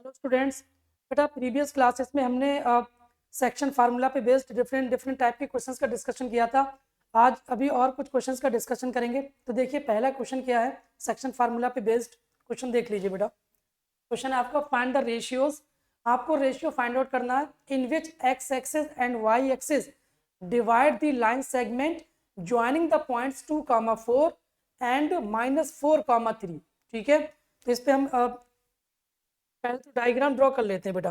Hello students. बेटा previous classes में हमने सेक्शन फार्मूला पे बेस्ड डिफरेंट डिफरेंट टाइप के क्वेश्चंस का डिस्कशन किया था। आज अभी और कुछ क्वेश्चंस का डिस्कशन करेंगे। तो देखिए पहला क्वेश्चन क्या है, सेक्शन फार्मूला पे बेस्ड क्वेश्चन देख लीजिए बेटा। क्वेश्चन है आपका, फाइंड द रेशियोज। आपको रेशियो फाइंड आउट करना है in which X axis and Y axis divide the line segment joining the points 2,4 and -4,3। ठीक है, तो इस पे हम पहले तो डायग्राम ड्रॉ कर लेते हैं बेटा।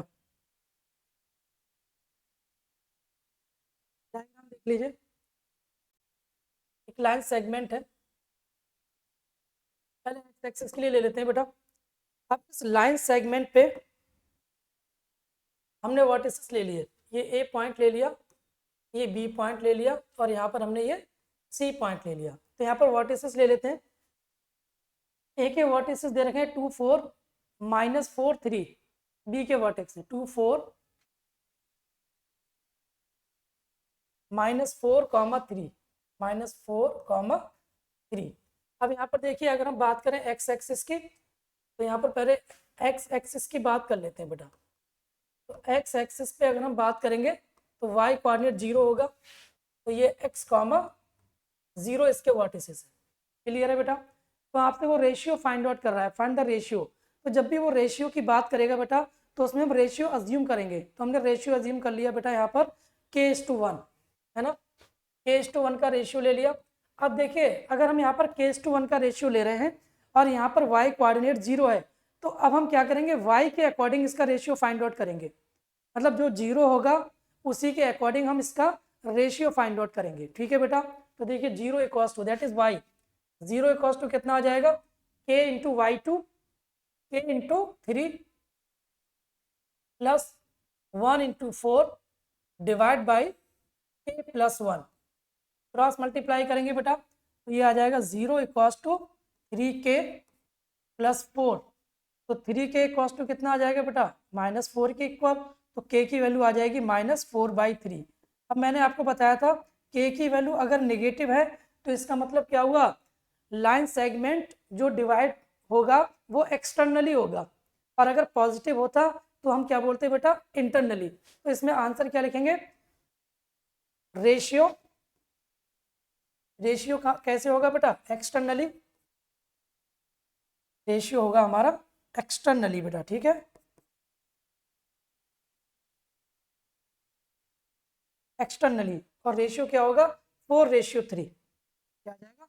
डायग्राम देख लीजिए, एक लाइन सेगमेंट है। पहले एक्स एक्सिस के लिए ले लेते हैं बेटा। अब इस लाइन सेगमेंट पे हमने वर्टिसेस ले लिए। ये ए पॉइंट ले लिया, ये बी पॉइंट ले लिया और यहाँ पर हमने ये सी पॉइंट ले लिया। तो यहाँ पर वर्टिसेस ले लेते हैं। ए के वर्टिसेस दे रखे हैं 2, 4, -4, 3। बी के वर्टेक्स हैं 2, 4, -4, 3। अब यहाँ पर देखिए, अगर हम बात करें एक्स एक्सिस की, तो यहाँ पर पहले एक्स एक्सिस की बात कर लेते हैं बेटा। तो एक्स एक्सिस पे अगर हम बात करेंगे तो वाई कोऑर्डिनेट 0 होगा, तो ये x, 0 इसके वर्टिसेस है। क्लियर है बेटा। तो आपसे वो रेशियो फाइंड आउट कर रहा है, फाइंड द रेशियो। तो जब भी वो रेशियो की बात करेगा बेटा, तो उसमें हम रेशियो अज्यूम करेंगे। तो हमने रेशियो अज्यूम कर लिया बेटा यहाँ पर k:1, है ना। k:1 का रेशियो ले लिया। अब देखिए, अगर हम यहाँ पर k:1 का रेशियो ले रहे हैं और यहाँ पर y कोऑर्डिनेट 0 है, तो अब हम क्या करेंगे, y के अकॉर्डिंग इसका रेशियो फाइंड आउट करेंगे। मतलब जो 0 होगा उसी के अकॉर्डिंग हम इसका रेशियो फाइंड आउट करेंगे। ठीक है बेटा। तो देखिए 0 equals to that is y। 0 equals to कितना आ जाएगा, k into y2, k into 3 plus 1 into 4 divide by k plus 1। Cross multiply करेंगे बेटा, तो ये आ जाएगा 0 इक्वल्स टू 3k प्लस 4। तो 3k इक्वल्स टू कितना आ जाएगा बेटा, -4 के इक्वल। तो k की वैल्यू आ जाएगी -4/3। अब मैंने आपको बताया था k की वैल्यू अगर नेगेटिव है तो इसका मतलब क्या हुआ, लाइन सेगमेंट जो डिवाइड होगा वो एक्सटर्नली होगा, और अगर पॉजिटिव होता तो हम क्या बोलते बेटा, इंटरनली। तो इसमें आंसर क्या लिखेंगे, रेशियो। रेशियो का कैसे होगा बेटा, एक्सटर्नली। रेशियो होगा हमारा एक्सटर्नली बेटा। ठीक है, एक्सटर्नली। और रेशियो क्या होगा, 4:3। क्या आ जाएगा,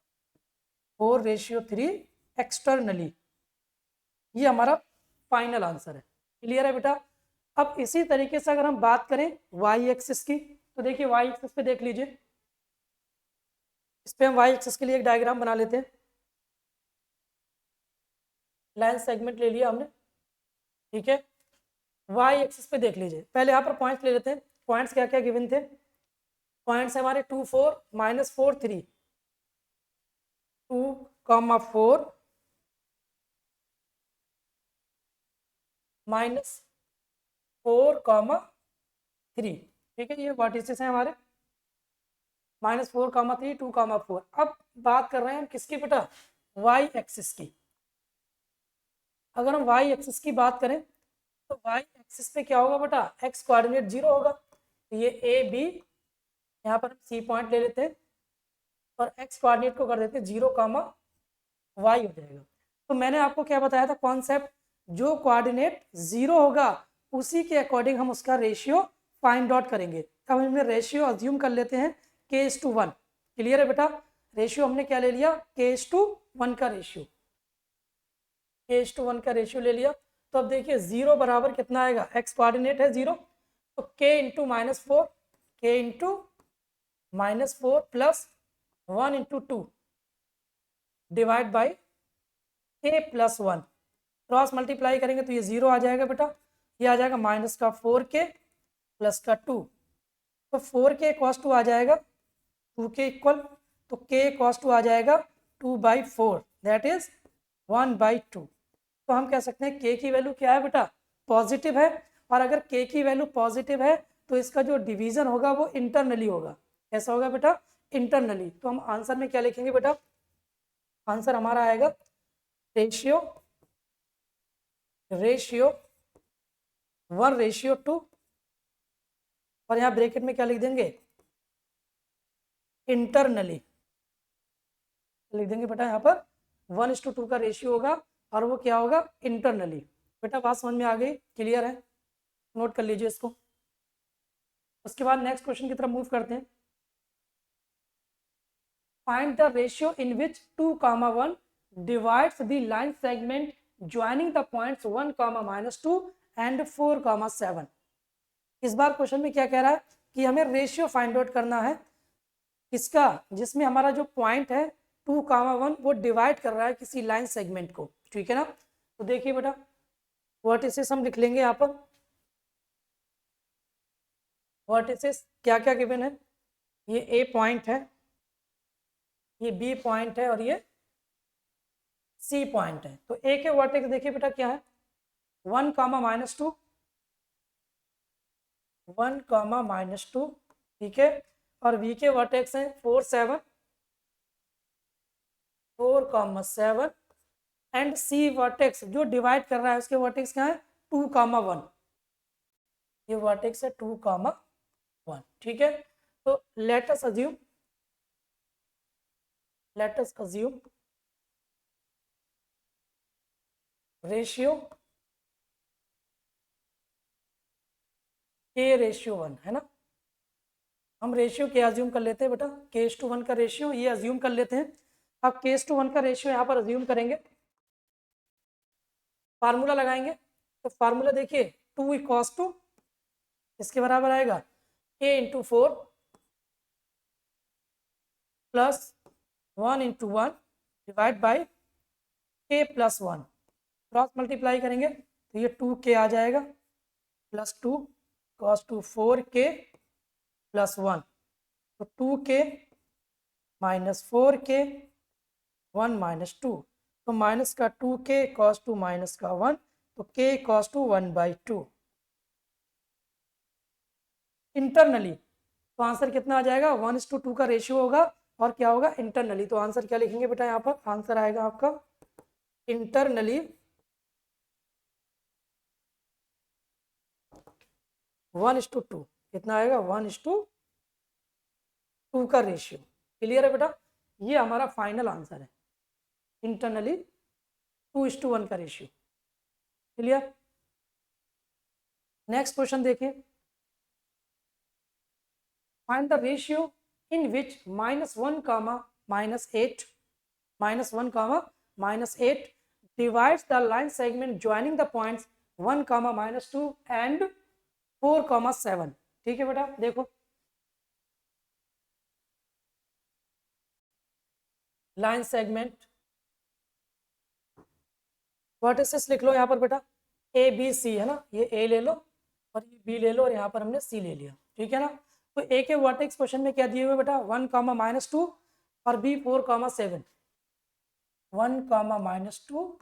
4:3 एक्सटर्नली। ये हमारा फाइनल आंसर है। क्लियर है बेटा। अब इसी तरीके से अगर हम बात करें वाई एक्सिस की, तो देखिए वाई एक्सिस पे देख लीजिए। इस पे हम वाई एक्सिस के लिए एक डायग्राम बना लेते हैं। लाइन सेगमेंट ले लिया हमने। ठीक है, वाई एक्सिस पे देख लीजिए। पहले यहाँ पर पॉइंट्स ले लेते हैं। पॉइंट्स क्या क्या गिवन थे, पॉइंट्स हमारे 2, 4, -4, 3। 2, 4, -4, 3। ठीक है, ये वर्टिसेस हैं हमारे, -4, 3, 2, 4। अब बात कर रहे हैं हम किसकी बेटा, वाई एक्सिस की। अगर हम वाई एक्सिस की बात करें तो वाई एक्सिस पे क्या होगा बेटा, एक्स कोऑर्डिनेट 0 होगा। तो ये ए बी, यहाँ पर हम सी पॉइंट ले लेते हैं और एक्स कोऑर्डिनेट को कर देते हैं 0, वाई हो जाएगा। तो मैंने आपको क्या बताया था कॉन्सेप्ट, जो कोऑर्डिनेट 0 होगा उसी के अकॉर्डिंग हम उसका रेशियो फाइंड आउट करेंगे। अब हमने रेशियो अज्यूम कर लेते हैं k:1। क्लियर है बेटा। रेशियो हमने क्या ले लिया, k:1 का रेशियो। k:1 का रेशियो ले लिया। तो अब देखिए 0 बराबर कितना आएगा, एक्स कोऑर्डिनेट है 0, तो k into -4, k into -4 plus 1 into 2 divide by k plus 1। Cross multiply करेंगे तो ये 0 आ जाएगा बेटा। ये आ जाएगा -4k प्लस का 2। तो 4k कॉस 2 आ जाएगा 2k इक्वल। तो k कॉस 2 आ जाएगा 2/4, दैट इज 1/2। तो हम कह सकते हैं k की वैल्यू क्या है बेटा, पॉजिटिव है। और अगर k की वैल्यू पॉजिटिव है तो इसका जो डिवीजन होगा वो इंटरनली होगा। कैसा होगा बेटा, इंटरनली। तो हम आंसर में क्या लिखेंगे बेटा, आंसर हमारा आएगा रेशियो 1:2, और यहाँ ब्रैकेट में क्या लिख देंगे, इंटरनली लिख देंगे बेटा, यहाँ पर 1:2 का रेशियो होगा और वो क्या होगा, इंटरनली। बेटा बात समझ में आ गई, क्लियर है, नोट कर लीजिए इसको। उसके बाद नेक्स्ट क्वेश्चन की तरफ मूव करते हैं। Find the ratio in which 2,1 divides the line segment joining the points 1, -2 and 4, 7। इस बार क्वेश्चन में क्या कह रहा है कि हमें रेशियो फाइंड आउट करना है किसका, जिसमें हमारा जो पॉइंट है 2,1 वो डिवाइड कर रहा है किसी लाइन सेगमेंट को, ठीक है ना। तो देखिए बेटा वर्टिसेस हम लिख लेंगे यहाँ पर। वर्टिसेस क्या क्या गिवन है, ये ए पॉइंट है, ये बी पॉइंट है और ये सी पॉइंट है। तो ए के वर्टेक्स देखिए बेटा क्या है, 1, -2, 1, -2, ठीक है। और बी के वर्टेक्स हैं 4, 7, 4, 7। एंड सी वर्टेक्स जो डिवाइड कर रहा है उसके वर्टेक्स क्या है, 2, 1। ये वर्टेक्स है 2, 1, ठीक है। तो let us assume ratio K:1 है ना। हम रेशियो क्या अज्यूम कर लेते हैं बेटा, K:1 का रेशियो ये अज्यूम कर लेते हैं। अब K:1 का रेशियो यहाँ पर अज्यूम करेंगे, फार्मूला लगाएंगे। तो फार्मूला देखिए 2 = इसके बराबर आएगा K×4 + 1×1 divide by K+1। Cross multiply करेंगे तो ये 2K आ जाएगा, +2 cos 2 4K +1। तो 2K -4K 1 -2, तो माइनस का 2K cos 2 माइनस का 1, तो K cos 2 1/2। इंटरनली तो आंसर कितना आ जाएगा, 1:2 का रेशियो होगा और क्या होगा, इंटरनली। तो आंसर क्या लिखेंगे बेटा, यहाँ पर आंसर आएगा आपका इंटरनली 1:2। कितना आएगा, 1:2 का रेशियो। क्लियर है बेटा, ये हमारा फाइनल आंसर है, इंटरनली 2:1 का रेशियो। क्लियर। नेक्स्ट क्वेश्चन देखिए, find the ratio in which -1, -8 divides the line segment joining the points 1, -2 and 4, 7। ठीक है बेटा, देखो लाइन सेगमेंट वर्टिसेस लिख लो यहाँ पर बेटा, ए बी सी है ना, ये ए ले लो और ये बी ले लो और यहाँ पर हमने सी ले लिया, ठीक है ना। तो ए के वर्टेक्स क्वेश्चन में क्या दिए हुए बेटा, 1, -2 और बी 4, 7। 1, -2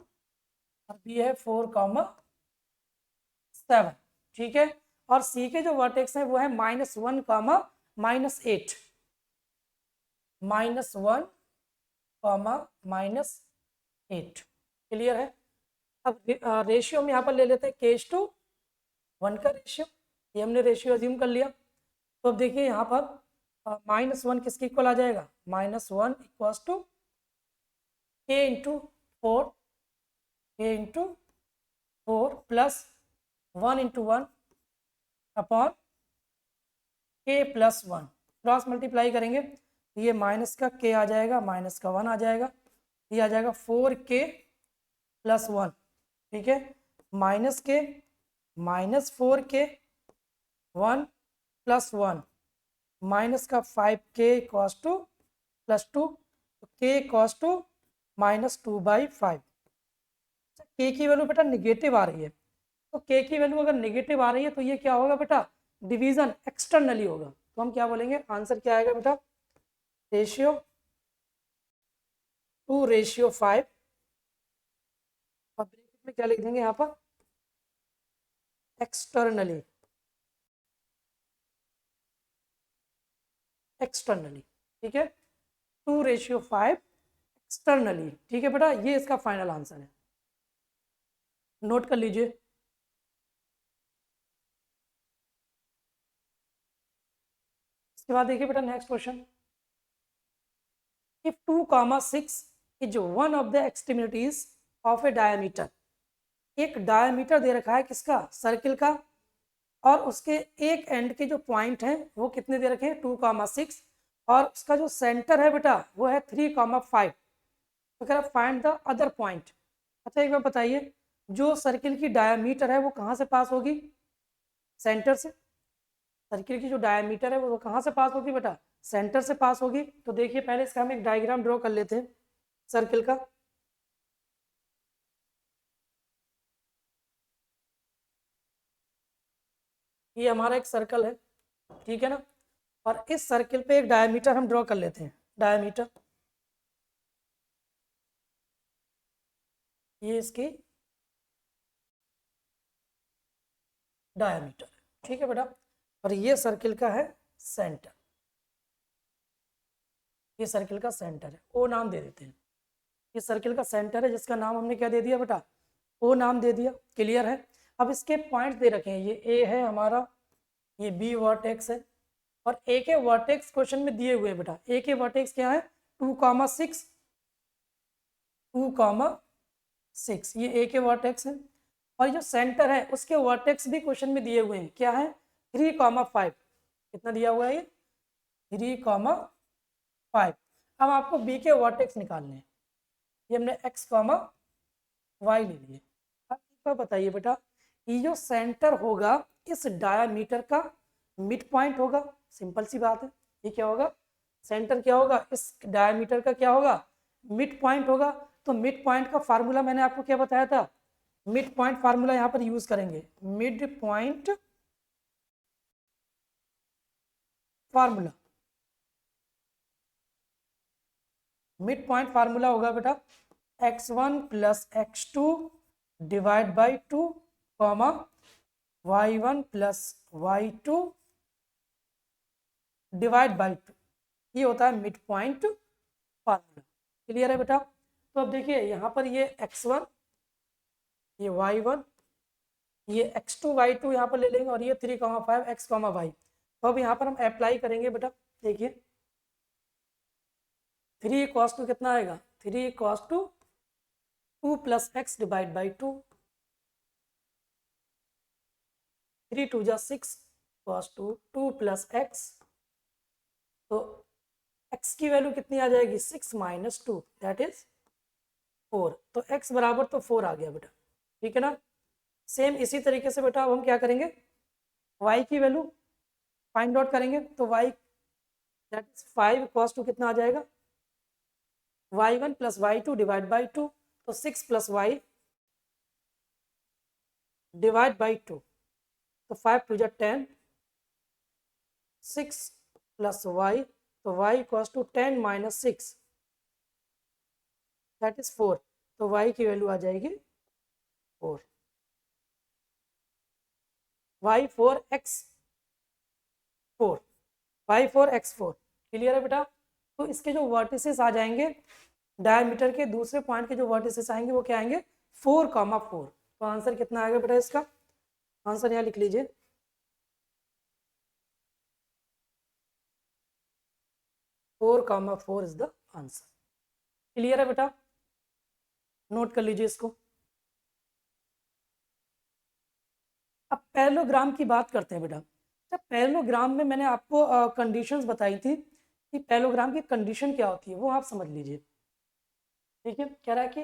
और बी है 4, 7, ठीक है। और सी के जो वर्टेक्स हैं वो है -1, -8, -1, क्लियर है। अब रेशियो हम यहाँ पर ले लेते हैं K:1 का रेशियो, ये हमने रेशियो अज्यूम कर लिया। तो अब देखिए यहाँ पर -1 किसके इक्वल आ जाएगा, -1 = K×4 plus 1×1 upon K+1। Cross multiply करेंगे तो ये माइनस का K आ जाएगा, माइनस का 1 आ जाएगा, ये आ जाएगा 4K + 1, ठीक है। माइनस के -4K 1 + 1 माइनस का 5K cos 2 + 2, तो K cos 2 -2/5। K की वैल्यू बेटा निगेटिव आ रही है, तो K की वैल्यू अगर निगेटिव आ रही है तो ये क्या होगा बेटा, डिवीजन एक्सटर्नली होगा। तो हम क्या बोलेंगे, आंसर क्या आएगा बेटा, रेशियो 2:5। और ब्रैकेट में क्या लिख देंगे यहाँ पर, एक्सटर्नली, ठीक है, 2:5 एक्सटर्नली, ठीक है बेटा, ये इसका फाइनल आंसर है, नोट कर लीजिए। इसके बाद देखिए बेटा next question, if 2,6 is one of the extremities of A diameter, एक डायमीटर दे रखा है किसका, सर्किल का, और उसके एक एंड के जो पॉइंट हैं वो कितने दे रखे हैं 2,6, और उसका जो सेंटर है बेटा वो है 3,5, तो कह रहा फाइंड द अदर पॉइंट। अच्छा एक बार बताइए, जो सर्किल की डायमीटर है वो कहाँ से पास होगी, सेंटर से। सर्किल की जो डायमीटर है वो कहाँ से पास होगी बेटा, सेंटर से पास होगी। तो देखिए पहले इसका हम एक डायग्राम ड्रॉ कर लेते हैं सर्किल का। ये हमारा एक सर्कल है, ठीक है ना, और इस सर्किल पे एक डायमीटर हम ड्रॉ कर लेते हैं, डायमीटर, ये इसकी डायमीटर है, ठीक है बेटा, और ये सर्किल का है सेंटर, ये सर्किल का सेंटर है, ओ नाम दे देते हैं। ये सर्किल का सेंटर है जिसका नाम हमने क्या दे दिया बेटा, ओ नाम दे दिया, क्लियर है। अब इसके पॉइंट दे रखे हैं, ये ए है हमारा, ये बी वर्टेक्स है, और ए के वर्टेक्स क्वेश्चन में दिए हुए हैं बेटा। ए के वर्टेक्स क्या है 2,6, 2,6, ये ए के वर्टेक्स है, और जो सेंटर है उसके वर्टेक्स भी क्वेश्चन में दिए हुए हैं, क्या है 3,5, कितना दिया हुआ है ये 3,5। अब आपको बी के वर्टेक्स निकालने हैं, ये हमने x, y ले लिए। अब एक बार बताइए बेटा, ये जो सेंटर होगा इस डायमीटर का मिड पॉइंट होगा, सिंपल सी बात है, ये क्या होगा, सेंटर क्या होगा, इस डायमीटर का क्या होगा, मिड पॉइंट होगा। तो मिड पॉइंट का फार्मूला मैंने आपको क्या बताया था, मिड पॉइंट फार्मूला यहाँ पर यूज करेंगे, mid point formula. Mid point formula होगा बेटा x1 plus x2 divide by 2 comma y1 plus y2 divide by 2, ये होता है मिड पॉइंट फार्मूला, क्लियर है बेटा। तो अब देखिए यहाँ पर ये x1, ये y1, ये x2 y2 यहाँ पर ले लेंगे, और ये 3,5 x, y। तो अब यहाँ पर हम अप्लाई करेंगे बेटा, देखिए 3 कॉस टू कितना आएगा, 3 cos two 2 plus x divide by 2, 3 2 जा 6 कॉस टू 2 प्लस एक्स, तो x की वैल्यू कितनी आ जाएगी 6 माइनस 2 दैट इज 4, तो x बराबर तो 4 आ गया बेटा, ठीक है ना। सेम इसी तरीके से बेटा अब हम क्या करेंगे, y की वैल्यू फाइंड आउट करेंगे, तो y that is 5 cos two कितना आ जाएगा y1 plus y2 divide by 2, तो 6 प्लस y डिवाइड बाई 2, तो 5 टू जा 10, 6 प्लस y, तो y equals to 10 minus 6 that is 4, तो y की वैल्यू आ जाएगी 4, y4x4, y4x4, क्लियर है बेटा। तो इसके जो वर्टिसेस आ जाएंगे डायमीटर के दूसरे पॉइंट के जो वर्टिसेस आएंगे वो क्या आएंगे 4,4, तो आंसर कितना आएगा बेटा, इसका आंसर यहाँ लिख लीजिए 4,4 इज द आंसर, क्लियर है बेटा, नोट कर लीजिए इसको। अब पैरेललोग्राम की बात करते हैं बेटा। जब पैरेललोग्राम में मैंने आपको कंडीशंस बताई थी कि पैरेललोग्राम की कंडीशन क्या होती है, वो आप समझ लीजिए, ठीक है। कह रहा है कि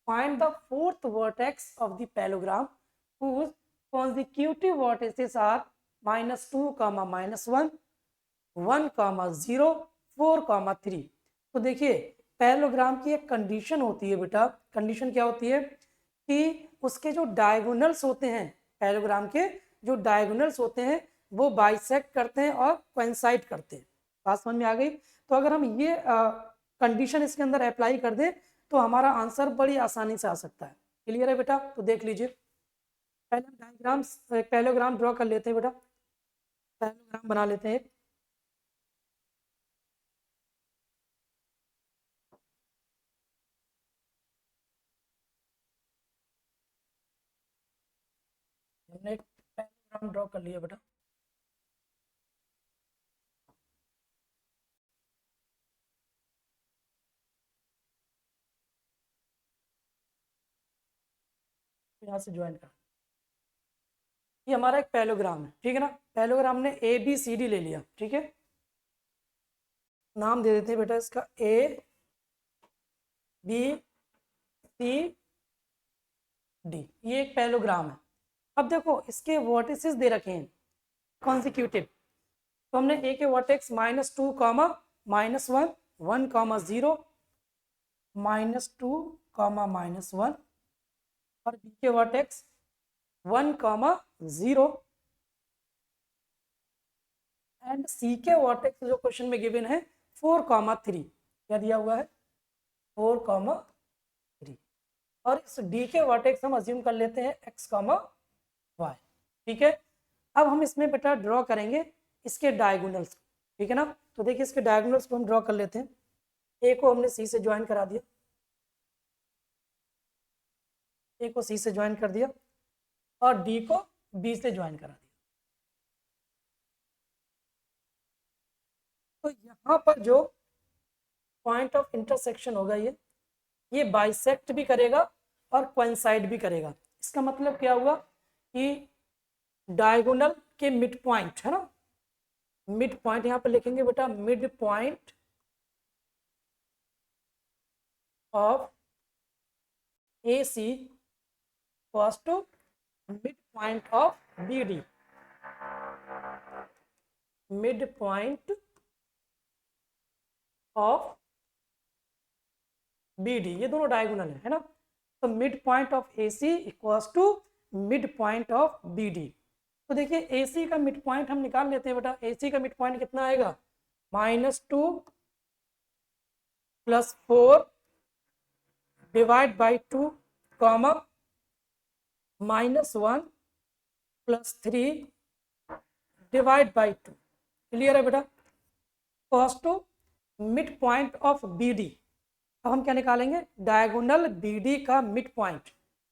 find the fourth vertex of the parallelogram whose consecutive vertices are -2, -1, 1, 0, 4, 3। तो देखिए पैरेललोग्राम की एक कंडीशन होती है बेटा, कंडीशन क्या होती है कि उसके जो डायगोनल्स होते हैं, पैरेललोग्राम के जो डायगोनल्स होते हैं वो बाइसेक्ट करते हैं और कोइंसाइड करते हैं, बात समझ में आ गई। तो अगर हम ये कंडीशन इसके अंदर अप्लाई कर दें तो हमारा आंसर बड़ी आसानी से आ सकता है, क्लियर है बेटा। तो देख लीजिए पहले डायग्राम पैरेललोग्राम ड्रॉ कर लेते हैं बेटा, पैरेललोग्राम बना लेते हैं। हमने एक पैरेललोग्राम ड्रॉ कर लिया बेटा, इसको यहाँ से ज्वाइन कर। ये हमारा एक पैलोग्राम है, ठीक है ना। पैलोग्राम ने ए बी सी डी ले लिया, ठीक है। नाम दे देते हैं बेटा इसका ए बी सी डी, ये एक पैलोग्राम है। अब देखो इसके वर्टिसेस दे रखे हैं कॉन्सिक्यूटिव, तो हमने ए के वर्टेक्स -2 कॉमा -1 1 कॉमा 0 -2 कॉमा -1 और बी के वर्टेक्स 1 कॉमा 0 एंड सी के वर्टेक्स जो क्वेश्चन में गिवन है 4 कॉमा 3, क्या दिया हुआ है 4 कॉमा 3। और इस डी के वर्टेक्स हम अज्यूम कर लेते हैं x कॉमा y, ठीक है। अब हम इसमें बेटा ड्रॉ करेंगे इसके डायगोनल्स, ठीक है ना। तो देखिए इसके डायगोनल्स को हम ड्रॉ कर लेते हैं। ए को हमने सी से ज्वाइन करा दिया, ए को सी से ज्वाइन कर दिया और डी को बी से ज्वाइन करा दिया। तो यहाँ पर जो पॉइंट ऑफ इंटरसेक्शन होगा ये बाइसेक्ट भी करेगा और कोइंसाइड भी करेगा। इसका मतलब क्या हुआ कि डायगोनल के मिड पॉइंट है ना, मिड पॉइंट यहाँ पर लिखेंगे बेटा mid point of A C equals to mid point of B D, mid point of B D, ये दोनों डायगोनल है ना। तो mid point of A C equals to mid point of B D. तो देखिए ए सी का मिड पॉइंट हम निकाल लेते हैं बेटा। ए सी का मिड पॉइंट कितना आएगा -2 + 4 divide by 2 comma -1 + 3 divide by 2, clear है बेटा। Equals to mid point of B D. अब हम क्या निकालेंगे डायगोनल बी डी का मिड पॉइंट।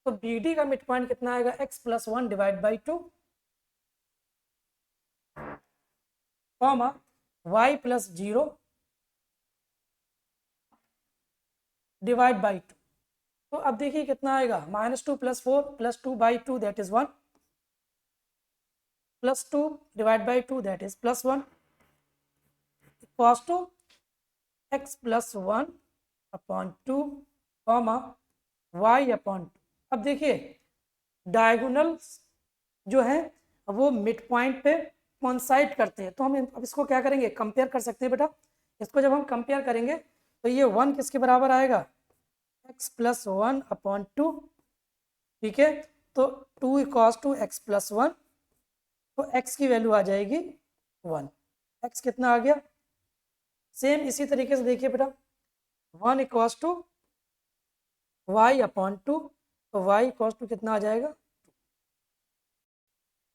तो बी डी का मिड पॉइंट कितना आएगा x + 1 divide by 2 comma y + 0 divide by 2। तो अब देखिए कितना आएगा -2 + 4 + 2 by 2 that is 1 + 2 divide by 2 that is +1 equals to x + 1 upon 2 comma y upon 2। अब देखिए डायगोनल्स जो है वो मिड पॉइंट पे कोइंसाइड करते हैं, तो हम अब इसको क्या करेंगे कंपेयर कर सकते हैं बेटा। इसको जब हम कंपेयर करेंगे तो ये 1 किसके बराबर आएगा x + 1 अपॉन 2, ठीक है। तो 2 इक्वल्स टू x + 1, तो x की वैल्यू आ जाएगी 1। x कितना आ गया, सेम इसी तरीके से देखिए बेटा 1 इक्वल्स टू y अपॉन 2, तो y इक्वल्स टू कितना आ जाएगा।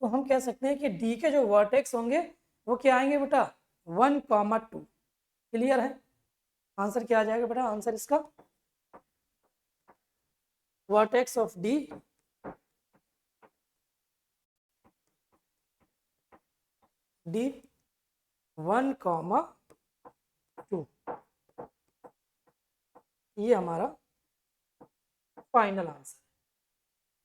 तो हम कह सकते हैं कि D के जो वर्टेक्स होंगे वो क्या आएंगे बेटा 1, 2। क्लियर है। आंसर क्या आ जाएगा बेटा, आंसर इसका वर्टेक्स ऑफ D D 1, 2, ये हमारा फाइनल आंसर।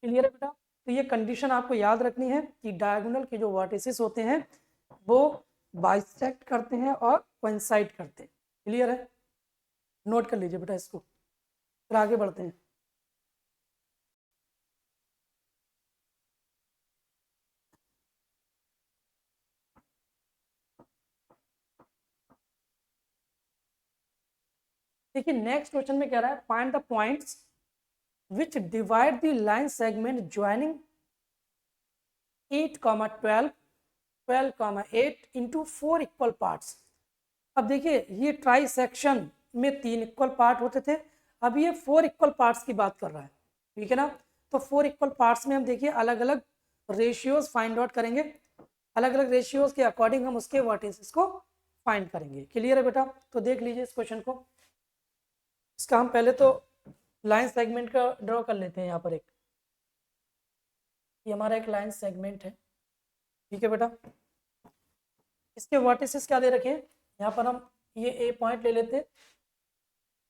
क्लियर है बेटा। तो ये कंडीशन आपको याद रखनी है कि डायगोनल के जो वर्टिसेस होते हैं वो बाइसेक्ट करते हैं और कोइंसाइड करते हैं। क्लियर है, नोट कर लीजिए बेटा इसको, फिर आगे बढ़ते हैं। देखिए नेक्स्ट क्वेश्चन में कह रहा है find the points which divide the line segment joining 8, 12, 12, 8 into 4 equal parts. अब देखिए ये ट्राई सेक्शन में 3 इक्वल पार्ट होते थे, अब ये 4 इक्वल पार्ट्स की बात कर रहा है, ठीक है ना। तो 4 इक्वल पार्ट्स में हम देखिए अलग अलग रेशियोज फाइंड आउट करेंगे, अलग अलग रेशियोज के अकॉर्डिंग हम उसके वर्टिसेस को फाइंड करेंगे। क्लियर है बेटा। तो देख लीजिए इस क्वेश्चन को, इसका हम पहले तो लाइन सेगमेंट का ड्रॉ कर लेते हैं। यहाँ पर ये हमारा एक लाइन सेगमेंट है, ठीक है बेटा। इसके वर्टिसेस क्या दे रखे हैं, यहाँ पर हम ये ए पॉइंट ले लेते हैं,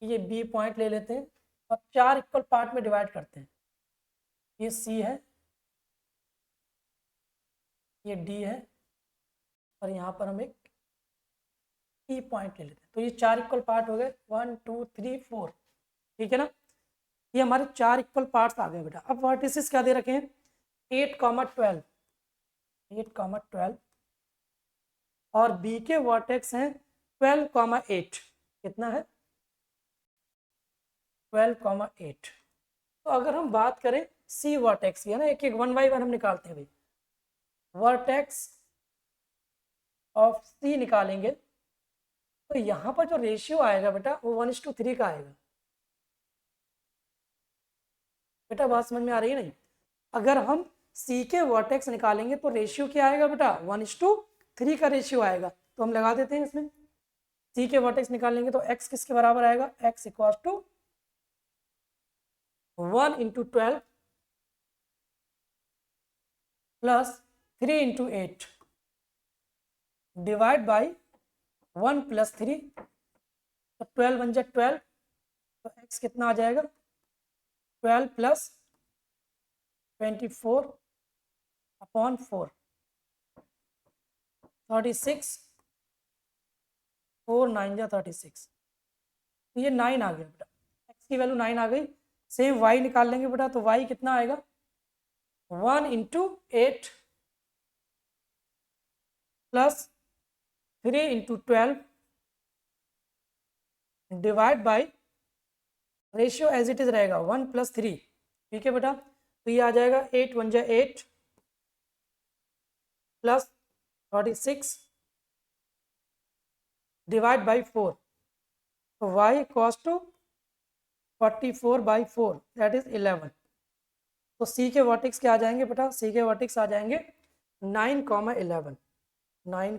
ये बी पॉइंट ले लेते हैं और 4 इक्वल पार्ट में डिवाइड करते हैं। ये सी है, ये डी है, और यहाँ पर हम एक ई पॉइंट ले लेते हैं। तो ये 4 इक्वल पार्ट हो गए, 1 2 3 4, ठीक है ना। ये हमारे 4 इक्वल पार्ट्स आ गए बेटा। अब वर्टिसेस क्या दे रखे हैं, 8, 12 और बी के वर्टेक्स हैं 12, 8। कितना है, 12, 8। तो अगर हम बात करें सी वर्टेक्स की, है ना, एक एक 1 बाई 1 हम निकालते हैं भाई। वर्टेक्स ऑफ सी निकालेंगे तो यहाँ पर जो रेशियो आएगा बेटा वो 1:3 का आएगा। बेटा बात समझ में आ रही है नहीं। अगर हम सी के वर्टेक्स निकालेंगे तो रेशियो क्या आएगा बेटा, 1:3 का रेशियो आएगा। तो हम लगा देते हैं इसमें, सी के वर्टेक्स निकालेंगे तो x किसके बराबर आएगा, x equal to 1 × 12 plus 3 × 8 divide by 1 + 3। तो 12 बन जाए 12, तो x कितना आ जाएगा, 12 + 24/4, 36, 4 9 जा 36। तो ये 9 आ गया बेटा, x की वैल्यू 9 आ गई। सेम y निकाल लेंगे बेटा, तो y कितना आएगा, 1 × 8 plus 3 × 12 divide by, ratio as it is रहेगा 1 + 3, ठीक है बेटा। तो ये आ जाएगा 8 1 जा 8 प्लस 36 डिवाइड बाई 4। तो y equals to 44/4 that is 11। तो सी के वर्टेक्स क्या आ जाएंगे बेटा, सी के वर्टेक्स आ जाएंगे 9, 11, 9,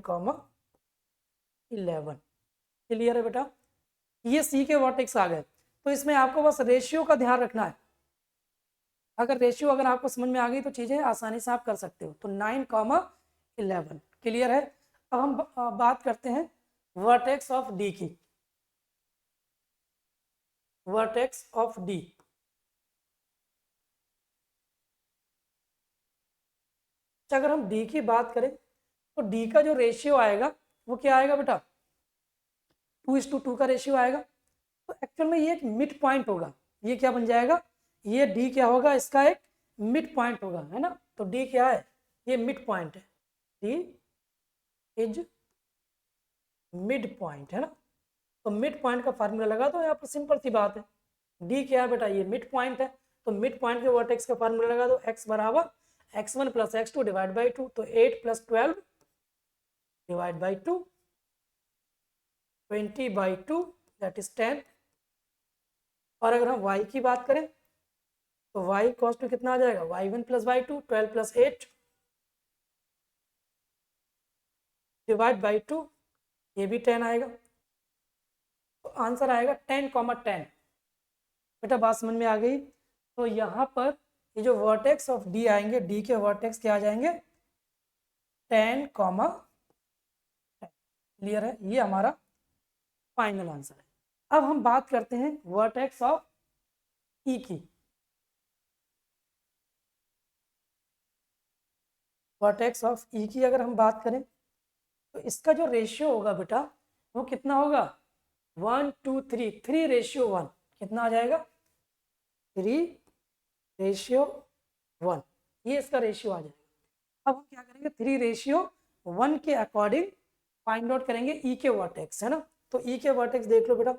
11। क्लियर है बेटा, ये सी के वर्टेक्स आ गए। तो इसमें आपको बस रेशियो का ध्यान रखना है। अगर रेशियो अगर आपको समझ में आ गई तो चीजें आसानी से आप कर सकते हो। तो 9, 11 क्लियर है। अब हम बात करते हैं वर्टेक्स ऑफ डी की। वर्टेक्स ऑफ डी, अगर हम डी की बात करें तो डी का जो रेशियो आएगा वो क्या आएगा बेटा, 2:2 का रेशियो आएगा। तो एक्चुअल में ये एक मिड पॉइंट होगा। ये क्या बन जाएगा, ये डी क्या होगा, इसका एक मिड पॉइंट होगा, है ना। तो डी क्या है, ये मिड पॉइंट है, डी इज मिड पॉइंट, है ना। तो मिड पॉइंट का फार्मूला लगा दो, यहाँ पर सिंपल सी बात है। डी क्या है बेटा, ये मिड पॉइंट है। तो मिड पॉइंट के वर्टेक्स का फार्मूला लगा दो, x बराबर x1 + x2 डिवाइड बाई 2। तो 8 + 12 डिवाइड बाई 2, 20/2 दैट इज 10। और अगर हम y की बात करें तो y कॉस्ट टू कितना आ जाएगा, y1 + y2, 12 + 8 डिवाइड बाई 2, ये भी 10 आएगा। तो आंसर आएगा 10, 10। बेटा बात समझ में आ गई। तो यहाँ पर ये जो वर्टेक्स ऑफ डी आएंगे, डी के वर्टेक्स क्या आ जाएंगे, 10, 10। क्लियर है, ये हमारा फाइनल आंसर है। अब हम बात करते हैं वर्टेक्स ऑफ ई की। वर्टेक्स ऑफ ई की अगर हम बात करें तो इसका जो रेशियो होगा बेटा वो कितना होगा, 1 2 3, 3:1। कितना आ जाएगा, 3:1, ये इसका रेशियो आ जाएगा। अब हम क्या करेंगे, 3:1 के अकॉर्डिंग फाइंड आउट करेंगे ई के वर्टेक्स, है ना। तो ई के वर्टेक्स देख लो बेटा,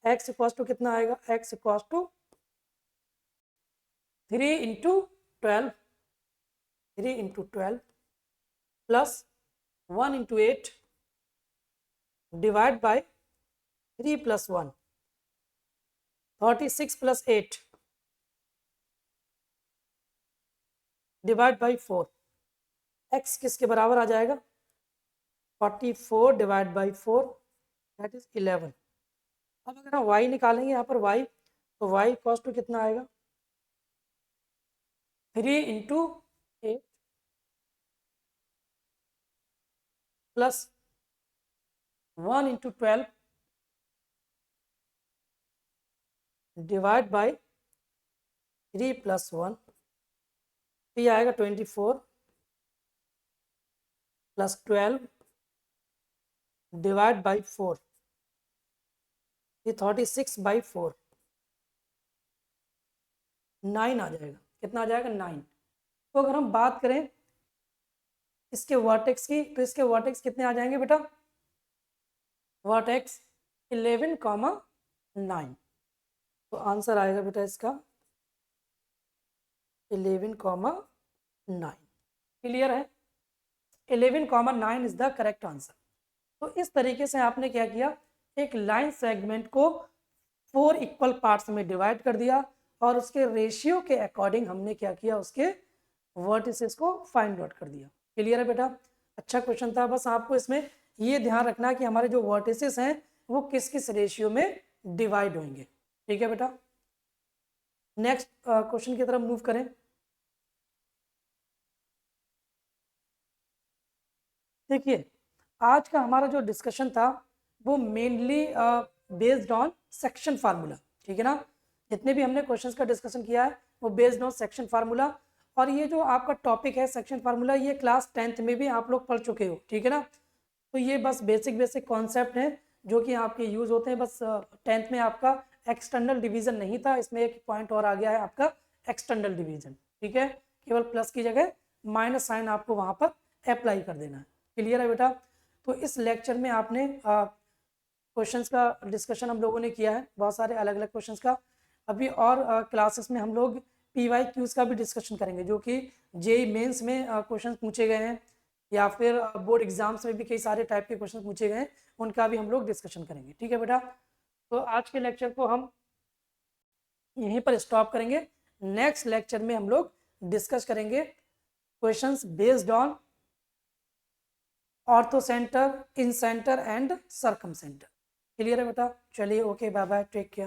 x इक्वल्स टू कितना आएगा, x equals to 3 × 12, 3 × 12 plus 1 × 8 divide by 3 + 1, 36 + 8 divide by 4। x किसके बराबर आ जाएगा, 44 डिवाइड बाई 4 दैट इज 11। अब अगर हम y निकालेंगे यहाँ पर y, तो y कॉस्ट टू कितना आएगा, 3 × 8 प्लस 1 × 12 डिवाइड बाई 3 + 1 तो ये आएगा 24 + 12 डिवाइड बाई 4, ये 36/4, 9 आ जाएगा। कितना आ जाएगा? 9। तो अगर हम बात करें इसके वर्टेक्स की, तो इसके वर्टेक्स कितने आ जाएंगे बेटा? वर्टेक्स 11,9। तो आंसर आएगा बेटा इसका 11,9। क्लियर है? 11,9 इज द करेक्ट आंसर। तो इस तरीके से आपने क्या किया, एक लाइन सेगमेंट को 4 इक्वल पार्ट्स में डिवाइड कर दिया और उसके रेशियो के अकॉर्डिंग हमने क्या किया, उसके वर्टिसेस को फाइंड आउट कर दिया। क्लियर है बेटा? अच्छा क्वेश्चन था। बस आपको इसमें ये ध्यान रखना कि हमारे जो वर्टिसेस हैं वो किस किस रेशियो में डिवाइड होंगे। ठीक है बेटा? नेक्स्ट क्वेश्चन की तरफ मूव करें। देखिए, आज का हमारा जो डिस्कशन था वो mainly based on section formula. ठीक है ना? जितने भी हमने क्वेश्चंस का डिस्कशन किया है वो बेस्ड ऑन सेक्शन फार्मूला। और ये जो आपका टॉपिक है सेक्शन फार्मूला, ये क्लास 10th में भी आप लोग पढ़ चुके हो। ठीक है ना? तो ये बस बेसिक कॉन्सेप्ट हैं जो कि आपके यूज़ होते हैं। बस 10th में आपका एक्सटर्नल डिवीजन नहीं था, इसमें एक पॉइंट और आ गया है आपका एक्सटर्नल डिवीजन। ठीक है? केवल प्लस की जगह माइनस साइन आपको वहाँ पर अप्लाई कर देना है। क्लियर है बेटा? तो इस लेक्चर में आपने क्वेश्चंस का डिस्कशन हम लोगों ने किया है, बहुत सारे अलग अलग क्वेश्चंस का। अभी और क्लासेस में हम लोग PYQs का भी डिस्कशन करेंगे, जो कि JEE मेंस में क्वेश्चन पूछे गए हैं या फिर बोर्ड एग्जाम्स में भी कई सारे टाइप के क्वेश्चन पूछे गए हैं, उनका भी हम लोग डिस्कशन करेंगे। ठीक है बेटा? तो आज के लेक्चर को हम यहीं पर स्टॉप करेंगे। नेक्स्ट लेक्चर में हम लोग डिस्कस करेंगे questions based on orthocentre, incentre and circumcentre. Clear है बेटा? चलिए, okay, bye bye, take care.